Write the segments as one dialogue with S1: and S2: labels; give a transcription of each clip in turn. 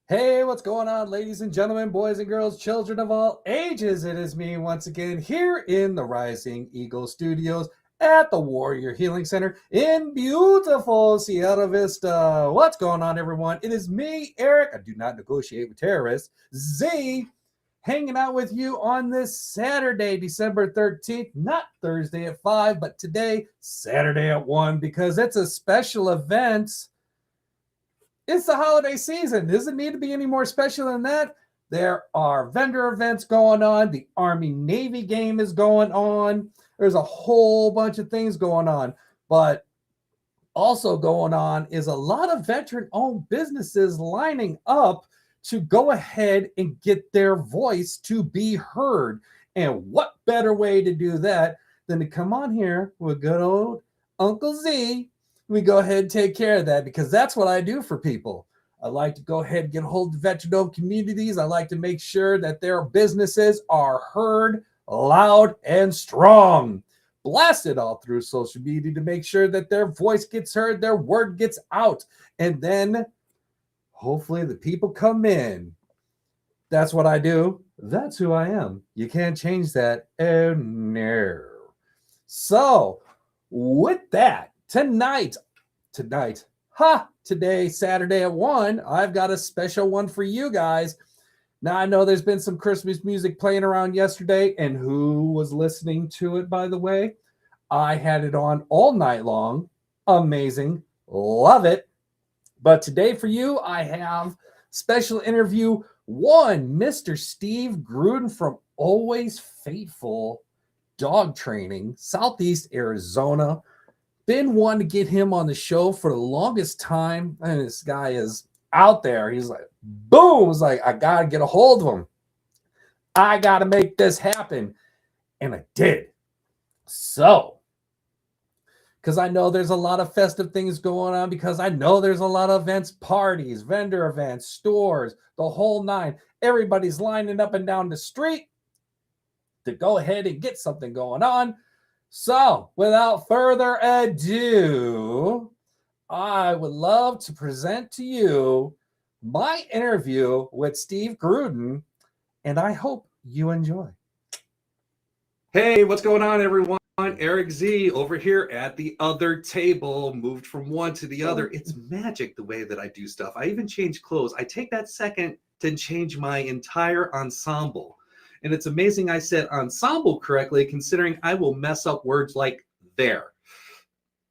S1: Hey, what's going on, ladies and gentlemen, boys and girls, children of all ages? It is me once again here in the Rising Eagle Studios at the Warrior Healing Center in beautiful Sierra Vista. What's going on, everyone? It is me, Eric. I do not negotiate with terrorists. Z, hanging out with you on this Saturday, December 13th, not Thursday at 5, but today, Saturday at 1, because it's a special event. It's the holiday season. Does it need to be any more special than that? There are vendor events going on. The Army-Navy game is going on. There's a whole bunch of things going on. But also going on is a lot of veteran-owned businesses lining up to go ahead and get their voice to be heard. And what better way to do that than to come on here with good old Uncle Z. We go ahead and take care of that because that's what I do for people. I like to go ahead and get a hold of veteran-owned communities. I like to make sure that their businesses are heard loud and strong. Blast it all through social media to make sure that their voice gets heard, their word gets out, and then hopefully the people come in. That's what I do. That's who I am. You can't change that. Oh, no. So, with that, today, Saturday at 1, I've got a special one for you guys. Now, I know there's been some Christmas music playing around yesterday, and who was listening to it, by the way? I had it on all night long. Amazing. Love it. But today for you, I have special interview 1, Mr. Steve Gruden from Always Faithful Dog Training, Southeast Arizona. Been wanting to get him on the show for the longest time, and this guy is out there. He's like, boom, it's like, I got to get a hold of him. I got to make this happen. And I did. So, because I know there's a lot of festive things going on, because I know there's a lot of events, parties, vendor events, stores, the whole nine. Everybody's lining up and down the street to go ahead and get something going on. So, without further ado, I would love to present to you my interview with Steve Gruden, and I hope you enjoy. Hey, what's going on, everyone? Erik Z over here at the other table, moved from one to the other. It's magic the way that I do stuff. I even change clothes. I take that second to change my entire ensemble. And it's amazing I said ensemble correctly, considering I will mess up words like there.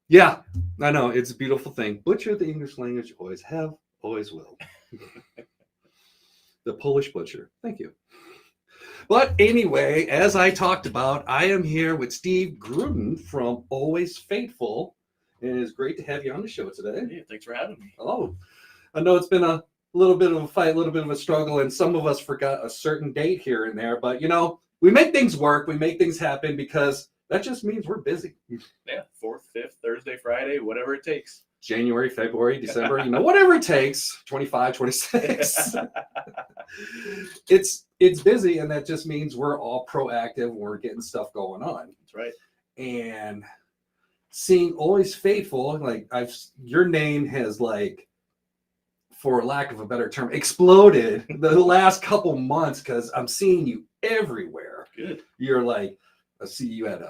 S1: Yeah, I know. It's a beautiful thing. Butcher the English language, always have, always will. The Polish butcher. Thank you. But anyway, as I talked about, I am here with Steve Gruden from Always Faithful. And it's great to have you on the show today.
S2: Yeah, thanks for having me.
S1: Oh, I know it's been a little bit of a fight, a little bit of a struggle, and some of us forgot a certain date here and there. But, you know, we make things work. We make things happen because that just means we're busy.
S2: Yeah, 4th, 5th, Thursday, Friday, whatever it takes.
S1: January, February, December, you know, whatever it takes, 25, 26. It's busy, and that just means we're all proactive. We're getting stuff going on.
S2: That's right.
S1: And seeing Always Faithful, like your name has, like, for lack of a better term, exploded the last couple months because I'm seeing you everywhere.
S2: Good.
S1: You're like, I see you at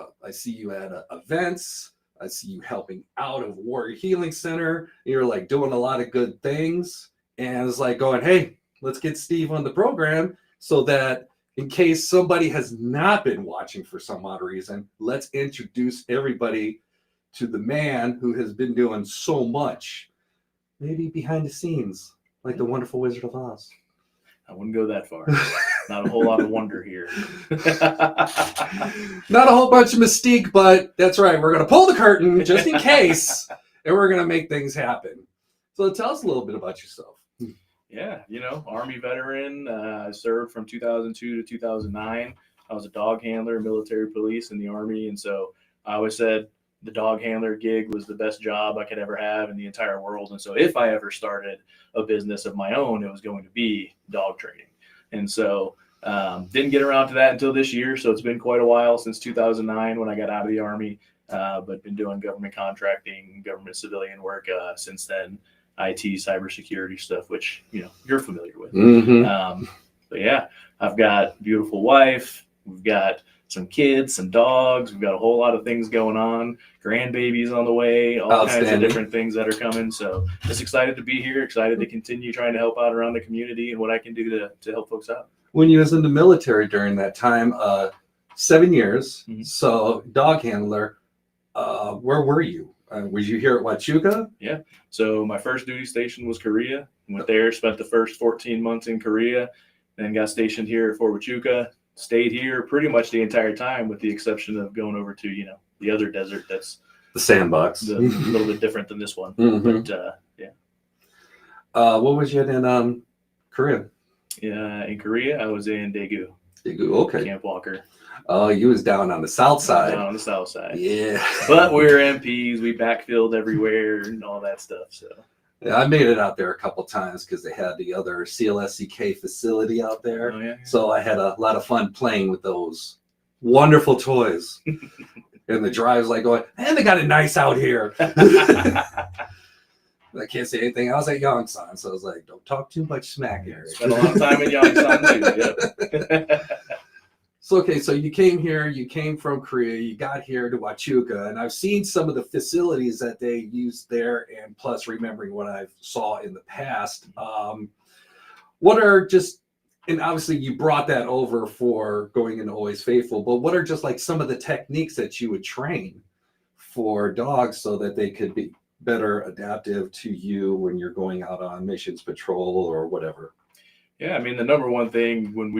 S1: events. I see you helping out of Warrior Healing Center. You're like doing a lot of good things. And it's like going, hey, let's get Steve on the program so that in case somebody has not been watching for some odd reason, let's introduce everybody to the man who has been doing so much, maybe behind the scenes, like the Wonderful Wizard of Oz.
S2: I wouldn't go that far. Not a whole lot of wonder here.
S1: Not a whole bunch of mystique, but that's right. We're going to pull the curtain just in case, and we're going to make things happen. So tell us a little bit about yourself.
S2: Yeah, you know, Army veteran. I served from 2002 to 2009. I was a dog handler, military police in the Army. And so I always said the dog handler gig was the best job I could ever have in the entire world. And so if I ever started a business of my own, it was going to be dog training. And so didn't get around to that until this year. So it's been quite a while since 2009 when I got out of the Army, but been doing government contracting, government civilian work since then. IT, cybersecurity stuff, which you're familiar with.
S1: Mm-hmm.
S2: But yeah, I've got a beautiful wife. We've got some kids, some dogs. We've got a whole lot of things going on. Grandbabies on the way. All kinds of different things that are coming. So just excited to be here. Excited to continue trying to help out around the community and what I can do to help folks out.
S1: When you was in the military during that time, 7 years.
S2: Mm-hmm.
S1: So dog handler. Where were you? Was you here at Huachuca?
S2: Yeah. So my first duty station was Korea. Went there, spent the first 14 months in Korea, then got stationed here at Fort Huachuca. Stayed here pretty much the entire time, with the exception of going over to the other desert. That's
S1: the sandbox.
S2: A little bit different than this one.
S1: Mm-hmm.
S2: But yeah.
S1: What was you in Korea?
S2: Yeah, in Korea I was in Daegu.
S1: Daegu, okay.
S2: Camp Walker.
S1: Oh, you was down on the south side.
S2: Down on the south side.
S1: Yeah.
S2: But we were MPs. We backfilled everywhere and all that stuff. So.
S1: Yeah, I made it out there a couple times because they had the other CLSCK facility out there.
S2: Oh, yeah.
S1: So I had a lot of fun playing with those wonderful toys. And the drive's like going, man, they got it nice out here. I can't say anything. I was at Yongsan, so I was like, don't talk too much smack, Erik.
S2: Spent a lot of time in Yongsan too. Yep.
S1: So, okay, so you came here, you came from Korea, you got here to Huachuca, and I've seen some of the facilities that they use there, and plus remembering what I saw in the past. What are just, and obviously you brought that over for going into Always Faithful, but what are just like some of the techniques that you would train for dogs so that they could be better adaptive to you when you're going out on missions, patrol, or whatever?
S2: Yeah, I mean, the number one thing when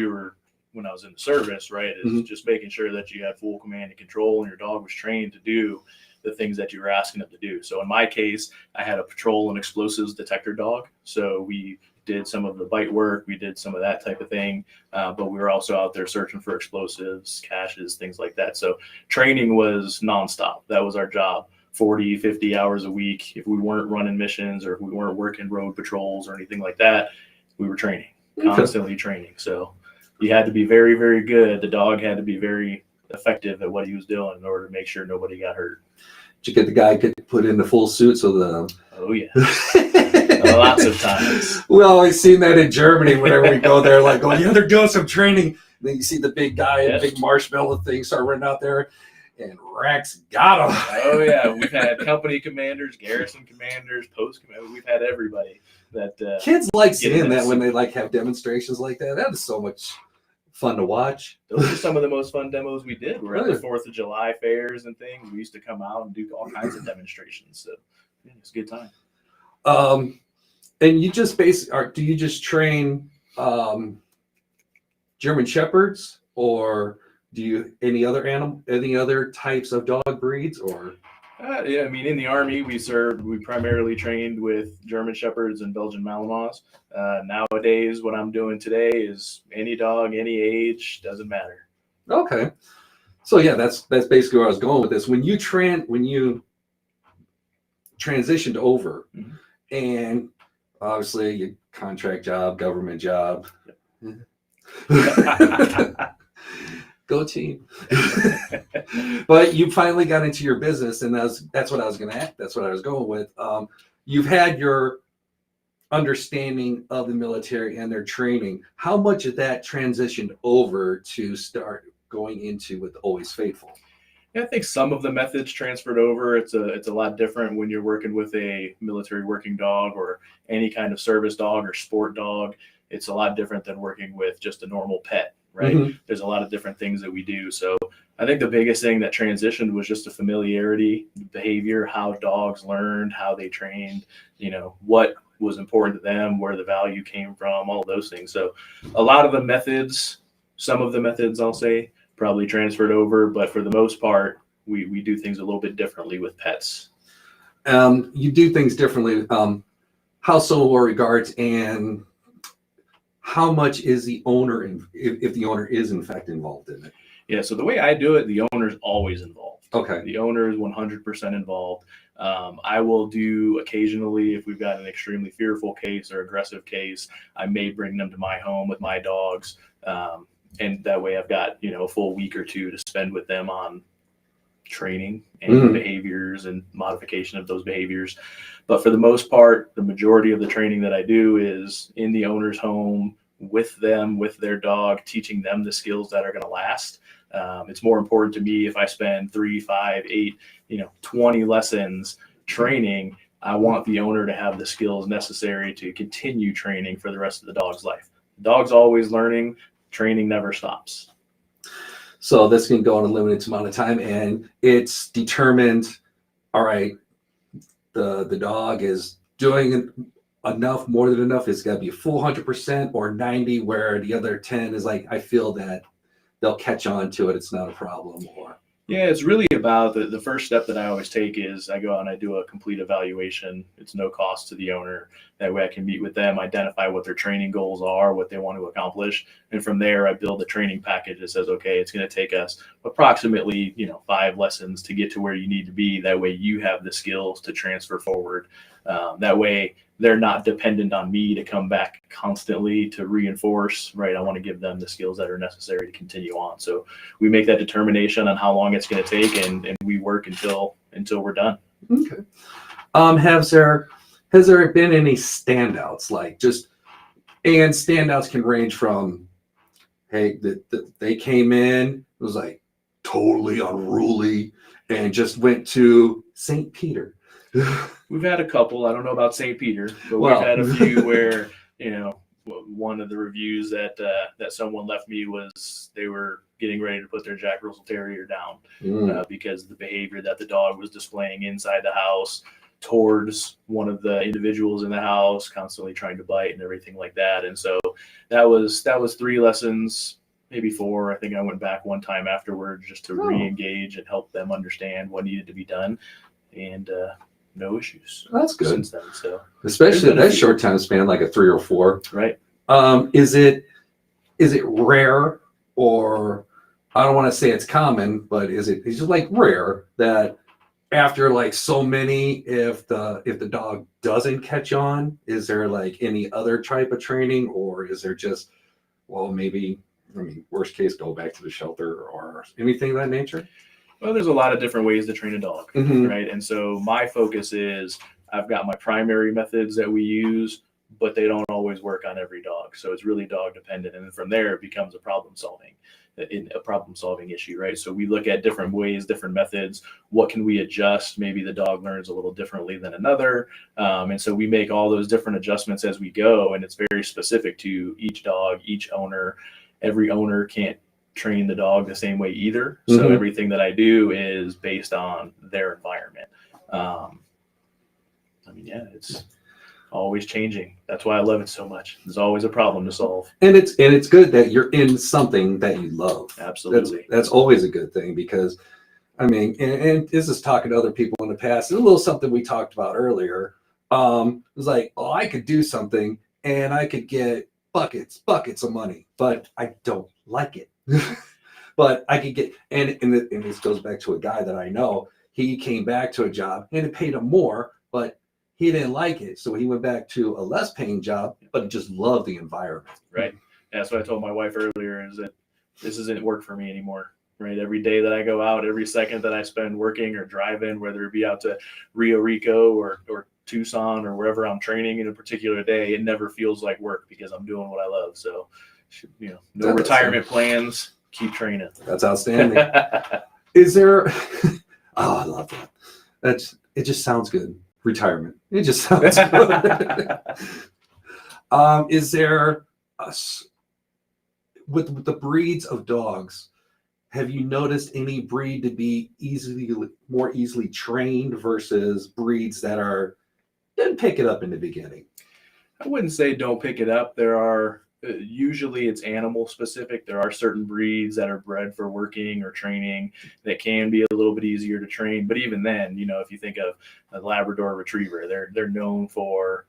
S2: I was in the service, right, is just making sure that you had full command and control and your dog was trained to do the things that you were asking them to do. So in my case, I had a patrol and explosives detector dog. So we did some of the bite work, we did some of that type of thing, but we were also out there searching for explosives, caches, things like that. So training was nonstop. That was our job. 40, 50 hours a week. If we weren't running missions or if we weren't working road patrols or anything like that, we were training, constantly training. So you had to be very, very good. The dog had to be very effective at what he was doing in order to make sure nobody got hurt.
S1: Did you get the guy could put in the full suit so the...
S2: Oh, yeah. Lots of times.
S1: We always seen that in Germany whenever we go there, like, oh, yeah, they're doing some training. And then you see the big guy and big marshmallow thing start running out there, and Rex got him.
S2: Oh, yeah. We've had company commanders, garrison commanders, post commanders. We've had everybody. That
S1: kids like seeing that when they like have demonstrations like that. That is so much fun to watch.
S2: Those are some of the most fun demos we did. We're at the 4th of July fairs and things. We used to come out and do all kinds of demonstrations. So yeah, it's a good time.
S1: And you just do you just train German Shepherds, or do you any other types of dog breeds, or?
S2: Yeah, I mean, in the Army, we primarily trained with German Shepherds and Belgian Malinois. Nowadays, what I'm doing today is any dog, any age, doesn't matter.
S1: Okay. So yeah, that's basically where I was going with this. When you transitioned over, and obviously your contract job, government job. Yep. Go team. But you finally got into your business, and that's what I was going with. You've had your understanding of the military and their training. How much of that transitioned over to start going into with Always Faithful?
S2: Yeah, I think some of the methods transferred over. It's a lot different when you're working with a military working dog or any kind of service dog or sport dog. It's a lot different than working with just a normal pet. Right. There's a lot of different things that we do. So I think the biggest thing that transitioned was just the familiarity, behavior, how dogs learned, how they trained, what was important to them, where the value came from, all those things. So a lot of the methods, some of the methods I'll say probably transferred over, but for the most part, we do things a little bit differently with pets.
S1: You do things differently. How so regards, and how much is the owner, if the owner is in fact involved in it?
S2: Yeah, so the way I do it, the owner's always involved.
S1: Okay.
S2: The owner is 100% involved. I will do occasionally, if we've got an extremely fearful case or aggressive case, I may bring them to my home with my dogs. And that way I've got, a full week or two to spend with them on training and behaviors and modification of those behaviors. But for the most part, the majority of the training that I do is in the owner's home with them, with their dog, teaching them the skills that are going to last. It's more important to me if I spend 3, 5, 8, 20 lessons training. I want the owner to have the skills necessary to continue training for the rest of the dog's life. The dog's always learning. Training never stops.
S1: So this can go on a limited amount of time, and it's determined, all right, the dog is doing enough, more than enough. It's got to be a full 100% or 90, where the other 10 is like, I feel that they'll catch on to it. It's not a problem. Or
S2: yeah, it's really about the first step that I always take is I go out and I do a complete evaluation. It's no cost to the owner. That way I can meet with them, identify what their training goals are, what they want to accomplish. And from there, I build a training package that says, okay, it's going to take us approximately, 5 lessons to get to where you need to be. That way you have the skills to transfer forward. That way they're not dependent on me to come back constantly to reinforce, right? I want to give them the skills that are necessary to continue on. So we make that determination on how long it's going to take, and we work until we're done.
S1: Okay. Has there been any standouts? And standouts can range from, hey, they came in, it was like totally unruly and just went to St. Peter.
S2: We've had a couple. I don't know about St. Peter, but we've had a few where, one of the reviews that someone left me was they were getting ready to put their Jack Russell Terrier down because of the behavior that the dog was displaying inside the house towards one of the individuals in the house, constantly trying to bite and everything like that. And so that was 3 lessons, maybe 4. I think I went back one time afterward just to re-engage and help them understand what needed to be done. And no issues.
S1: That's good.
S2: Since then, so
S1: especially that short time span, like a 3 or 4.
S2: Right.
S1: Is it rare, or I don't want to say it's common, but is it just like rare that after like so many, if the dog doesn't catch on, is there like any other type of training, or is there just, worst case, go back to the shelter or anything of that nature?
S2: Well, there's a lot of different ways to train a dog, right? And so my focus is I've got my primary methods that we use, but they don't always work on every dog. So it's really dog dependent. And then from there, it becomes a problem solving issue, right? So we look at different ways, different methods. What can we adjust? Maybe the dog learns a little differently than another. And so we make all those different adjustments as we go. And it's very specific to each dog, each owner. Every owner can't train the dog the same way either. So everything that I do is based on their environment. It's always changing. That's why I love it so much. There's always a problem to solve.
S1: And it's good that you're in something that you love.
S2: Absolutely.
S1: That's always a good thing, because and this is talking to other people in the past. It's a little something we talked about earlier. It was like, I could do something and I could get buckets of money, but I don't like it. But I could get, and this goes back to a guy that I know. He came back to a job and it paid him more, but he didn't like it. So he went back to a less paying job, but he just loved the environment.
S2: Right. That's what I told my wife earlier, is that this isn't work for me anymore. Right. Every day that I go out, every second that I spend working or driving, whether it be out to Rio Rico or Tucson or wherever I'm training in a particular day, it never feels like work because I'm doing what I love. So, no retirement plans, keep training.
S1: That's outstanding. Is there, I love that. It just sounds good. Retirement. It just sounds good. Is there, with the breeds of dogs, have you noticed any breed to be more easily trained versus breeds that didn't pick it up in the beginning?
S2: I wouldn't say don't pick it up. There are usually it's animal specific. There are certain breeds that are bred for working or training that can be a little bit easier to train. But even then, if you think of a Labrador Retriever, they're known for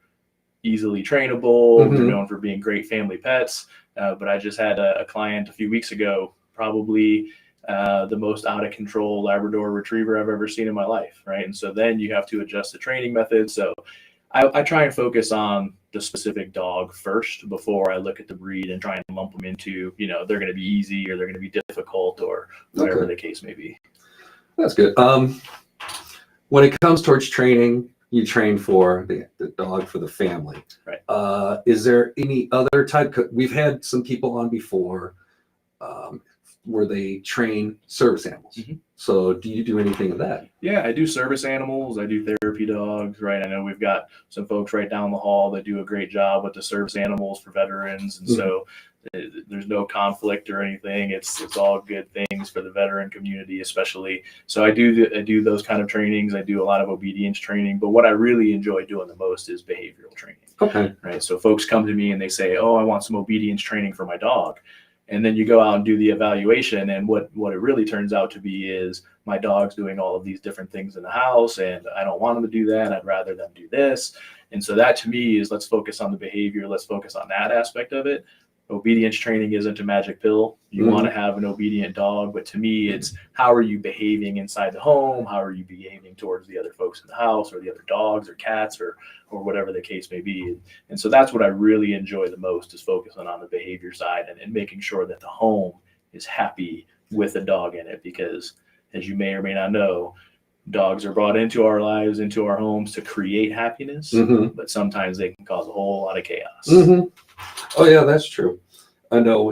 S2: easily trainable. They're known for being great family pets. But I just had a client a few weeks ago, probably the most out of control Labrador Retriever I've ever seen in my life, right? And so then you have to adjust the training method. So I try and focus on the specific dog first before I look at the breed and try and lump them into, they're going to be easy or they're going to be difficult or whatever the case may be.
S1: That's good. When it comes towards training, you train for the dog for the family.
S2: Right.
S1: Is there any other type? We've had some people on before where they train service animals.
S2: Mm-hmm.
S1: So do you do anything of that?
S2: Yeah, I do service animals. I do therapy dogs, right? I know we've got some folks right down the hall that do a great job with the service animals for veterans. And so there's no conflict or anything. It's all good things for the veteran community, especially. So I do those kind of trainings. I do a lot of obedience training. But what I really enjoy doing the most is behavioral training.
S1: Okay.
S2: Right. So folks come to me and they say, oh, I want some obedience training for my dog. And then you go out and do the evaluation, and what it really turns out to be is my dog's doing all of these different things in the house, and I don't want them to do that. I'd rather them do this. And so that to me is, let's focus on the behavior. Let's focus on that aspect of it. Obedience training isn't a magic pill. You want to have an obedient dog, but to me, it's how are you behaving inside the home? How are you behaving towards the other folks in the house, or the other dogs or cats, or whatever the case may be. And so that's what I really enjoy the most, is focusing on the behavior side and making sure that the home is happy with the dog in it. Because as you may or may not know, dogs are brought into our lives, into our homes to create happiness, but sometimes they can cause a whole lot of chaos.
S1: Oh yeah, that's true. I know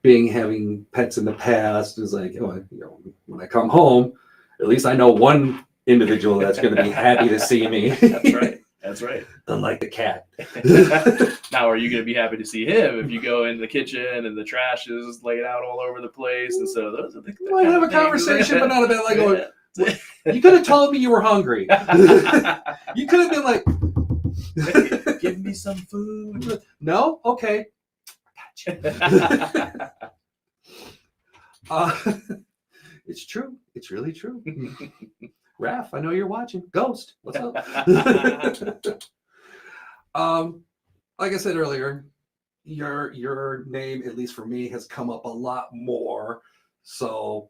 S1: having pets in the past is like, when I come home, at least I know one individual that's going to be happy to see me.
S2: That's right.
S1: Unlike the cat.
S2: Now, are you going to be happy to see him if you go in the kitchen and the trash is laid out all over the place? And so those are the
S1: might have a conversation, but not about going, you could have told me you were hungry. You could have been like,
S2: give me some food.
S1: No? Okay. It's true. It's really true. Raph, I know you're watching. Ghost, what's up? Like I said earlier, your name, at least for me, has come up a lot more. So,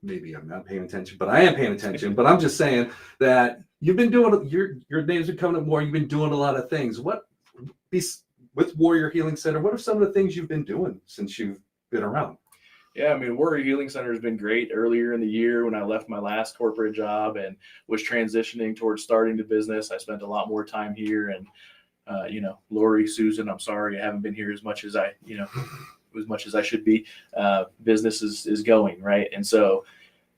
S1: maybe I'm not paying attention, but I am paying attention. But I'm just saying that you've been doing, your name's been coming up more. You've been doing a lot of things. With Warrior Healing Center, what are some of the things you've been doing since you've been around?
S2: Yeah, I mean, Warrior Healing Center has been great. Earlier in the year, when I left my last corporate job and was transitioning towards starting the business, I spent a lot more time here. And Lori, Susan, I'm sorry I haven't been here as much as I should be. Business is going, right? And so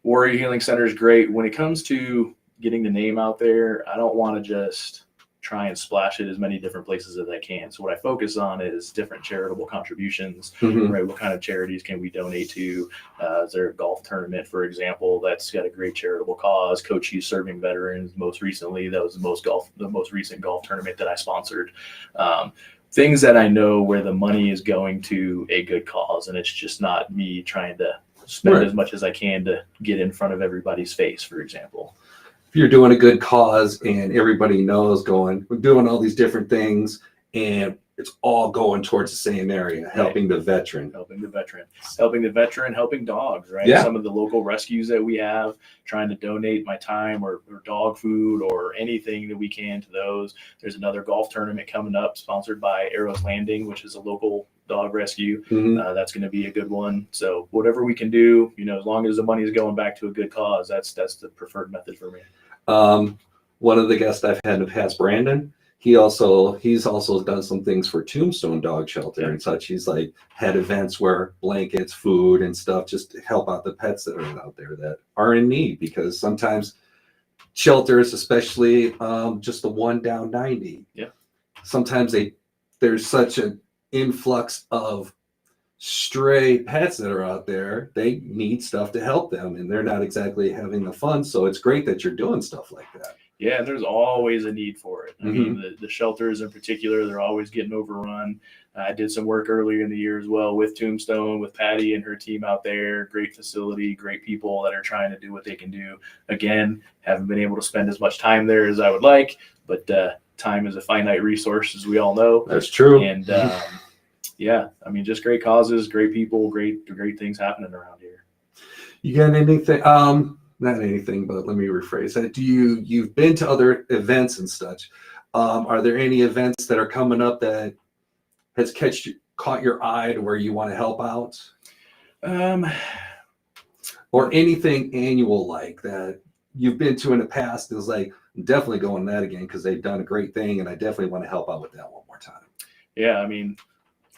S2: Warrior Healing Center is great. When it comes to getting the name out there, I don't want to just try and splash it as many different places as I can. So what I focus on is different charitable contributions, right? What kind of charities can we donate to? Is there a golf tournament, for example, that's got a great charitable cause? Cochise serving veterans. Most recently, that was the most recent golf tournament that I sponsored. Things that I know where the money is going to a good cause, and it's just not me trying to spend as much as I can to get in front of everybody's face, for example.
S1: If you're doing a good cause and everybody knows we're doing all these different things and it's all going towards the same area, helping the veteran, helping dogs, right? Yeah. Some of the local rescues that we have, trying to donate my time or dog food or anything that we can to those. There's another golf tournament coming up sponsored by Arrows Landing, which is a local dog rescue. That's going to be a good one. So whatever we can do, as long as the money is going back to a good cause, that's the preferred method for me. One of the guests I've had in the past, Brandon, he's also done some things for Tombstone Dog Shelter and such. He's had events where blankets, food, and stuff just to help out the pets that are out there that are in need, because sometimes shelters, especially just the one down 90. Yeah. Sometimes there's such an influx of stray pets that are out there. They need stuff to help them, and they're not exactly having the fun. So it's great that you're doing stuff like that.
S2: Yeah, there's always a need for it. I mean, the shelters in particular, they're always getting overrun. I did some work earlier in the year as well with Tombstone, with Patty and her team out there. Great facility, great people that are trying to do what they can do. Again, haven't been able to spend as much time there as I would like, but time is a finite resource, as we all know.
S1: That's true.
S2: And yeah, I mean, just great causes, great people, great things happening around here.
S1: You got anything? Not anything, but let me rephrase that. You've been to other events and such. Are there any events that are coming up that has caught your eye to where you want to help out? or anything annual like that you've been to in the past is like, I'm definitely going that again because they've done a great thing, and I definitely want to help out with that one more time.
S2: Yeah, I mean,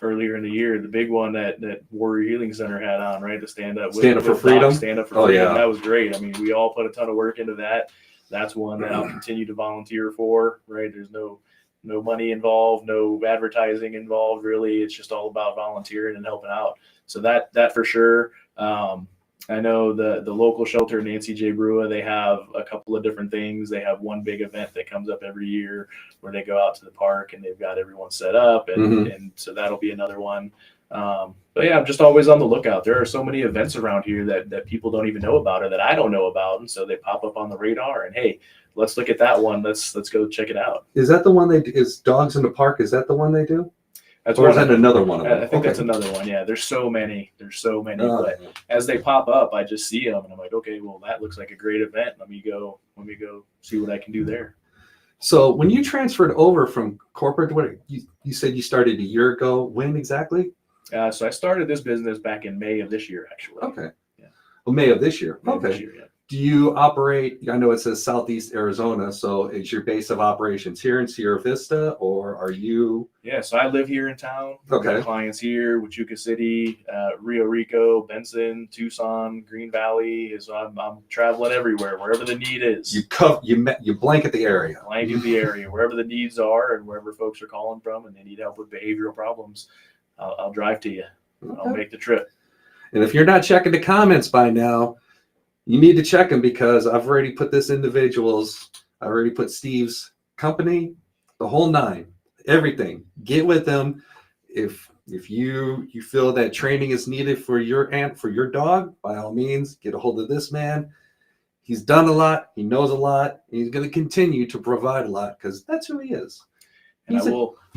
S2: earlier in the year, the big one that Warrior Healing Center had on, right? The stand up
S1: for freedom.
S2: Stand up for freedom.
S1: Yeah.
S2: That was great. I mean, we all put a ton of work into that. That's one that I'll continue to volunteer for, right? There's no money involved, no advertising involved, really. It's just all about volunteering and helping out. So that for sure. I know the local shelter, Nancy J. Brua, they have a couple of different things. They have one big event that comes up every year where they go out to the park and they've got everyone set up. And so that'll be another one. But yeah, I'm just always on the lookout. There are so many events around here that people don't even know about or that I don't know about. And so they pop up on the radar and, hey, let's look at that one. Let's go check it out.
S1: Is that the one they do? Is Dogs in the Park? Is that the one they do?
S2: That's
S1: or is that another one of them?
S2: I think that's another one. Yeah, there's so many. But as they pop up, I just see them and I'm like, okay, well, that looks like a great event. Let me go see what I can do there.
S1: So when you transferred over from corporate, what you said you started a year ago. When exactly?
S2: So I started this business back in May of this year, actually.
S1: Okay.
S2: Yeah.
S1: Well, May of this year.
S2: May
S1: okay.
S2: Of this year, yeah.
S1: Do you operate? I know it says Southeast Arizona, so is your base of operations here in Sierra Vista, or are you?
S2: Yeah, so I live here in town.
S1: Okay.
S2: My clients here, Huachuca City, Rio Rico, Benson, Tucson, Green Valley. So I'm traveling everywhere, wherever the need is.
S1: You blanket the area.
S2: Blanket the area, wherever the needs are, and wherever folks are calling from, and they need help with behavioral problems. I'll drive to you. Okay. I'll make the trip.
S1: And if you're not checking the comments by now, you need to check them because I've already put I already put Steve's company, the whole nine, everything. Get with them. If you feel that training is needed for your dog, by all means, get a hold of this man. He's done a lot. He knows a lot. And he's going to continue to provide a lot because that's who he is.
S2: And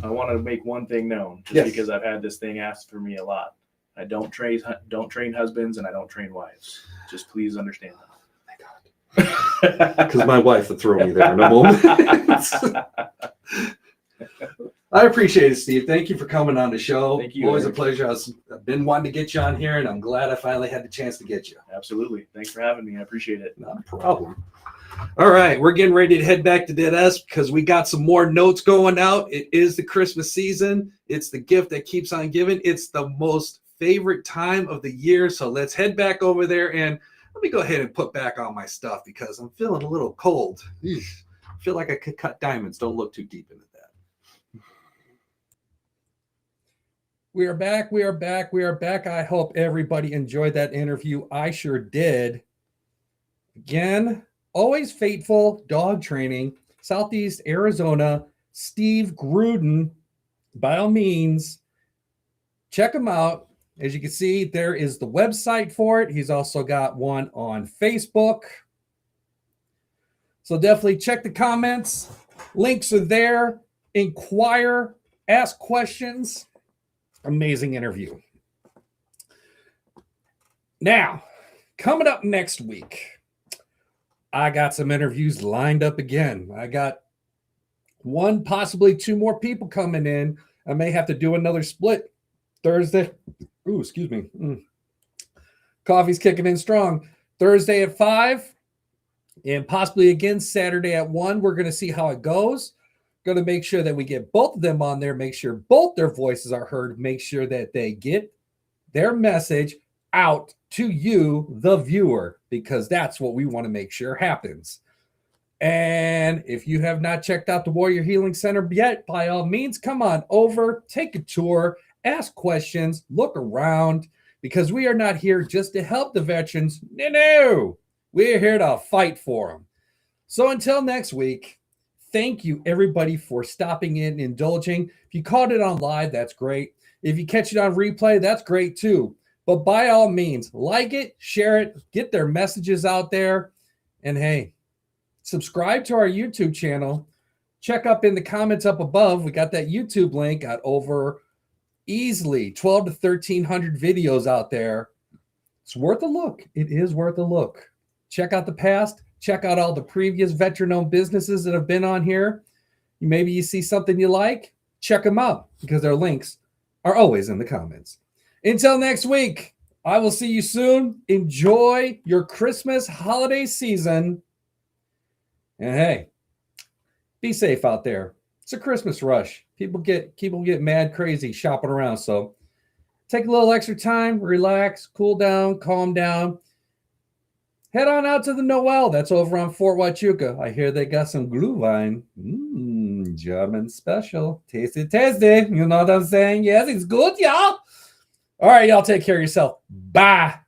S2: I want to make one thing known, just because I've had this thing asked for me a lot. I don't train husbands and I don't train wives. Just please understand that.
S1: Oh my God. Because my wife would throw me there in a moment. I appreciate it, Steve. Thank you for coming on the show.
S2: Thank you.
S1: Always a pleasure. I've been wanting to get you on here, and I'm glad I finally had the chance to get you.
S2: Absolutely. Thanks for having me. I appreciate it.
S1: Not a problem. All right, we're getting ready to head back to Deadass because we got some more notes going out. It is the Christmas season. It's the gift that keeps on giving. It's the most favorite time of the year. So let's head back over there and let me go ahead and put back on my stuff because I'm feeling a little cold. I feel like I could cut diamonds. Don't look too deep into that. We are back. We are back. We are back. I hope everybody enjoyed that interview. I sure did. Again, always faithful dog training, Southeast Arizona, Steve Gruden. By all means, check him out. As you can see, there is the website for it. He's also got one on Facebook. So definitely check the comments. Links are there. Inquire, ask questions. Amazing interview. Now, coming up next week, I got some interviews lined up again. I got one, possibly two more people coming in. I may have to do another split Thursday. Ooh, excuse me. Coffee's kicking in strong. Thursday at 5 and possibly again Saturday at 1. We're going to see how it goes. Going to make sure that we get both of them on there, make sure both their voices are heard, make sure that they get their message out to you, the viewer, because that's what we want to make sure happens. And if you have not checked out the Warrior Healing Center yet, by all means, come on over, take a tour, ask questions, look around, because we are not here just to help the veterans. No, we're here to fight for them. So until next week, thank you everybody for stopping in, indulging. If you caught it on live, that's great. If you catch it on replay, that's great too. But by all means, like it, share it, get their messages out there. And hey, subscribe to our YouTube channel. Check up in the comments up above. We got that YouTube link. Got over easily 12 to 1,300 videos out there. It's worth a look. It is worth a look. Check out the past. Check out all the previous veteran-owned businesses that have been on here. Maybe you see something you like. Check them out because their links are always in the comments. Until next week, I will see you soon. Enjoy your Christmas holiday season. And hey, be safe out there. It's a Christmas rush. People get mad crazy shopping around. So take a little extra time, relax, cool down, calm down. Head on out to the Noel. That's over on Fort Huachuca. I hear they got some Glühwein. German special. Tasty, tasty. You know what I'm saying? Yes, it's good, y'all. All right, y'all take care of yourself. Bye.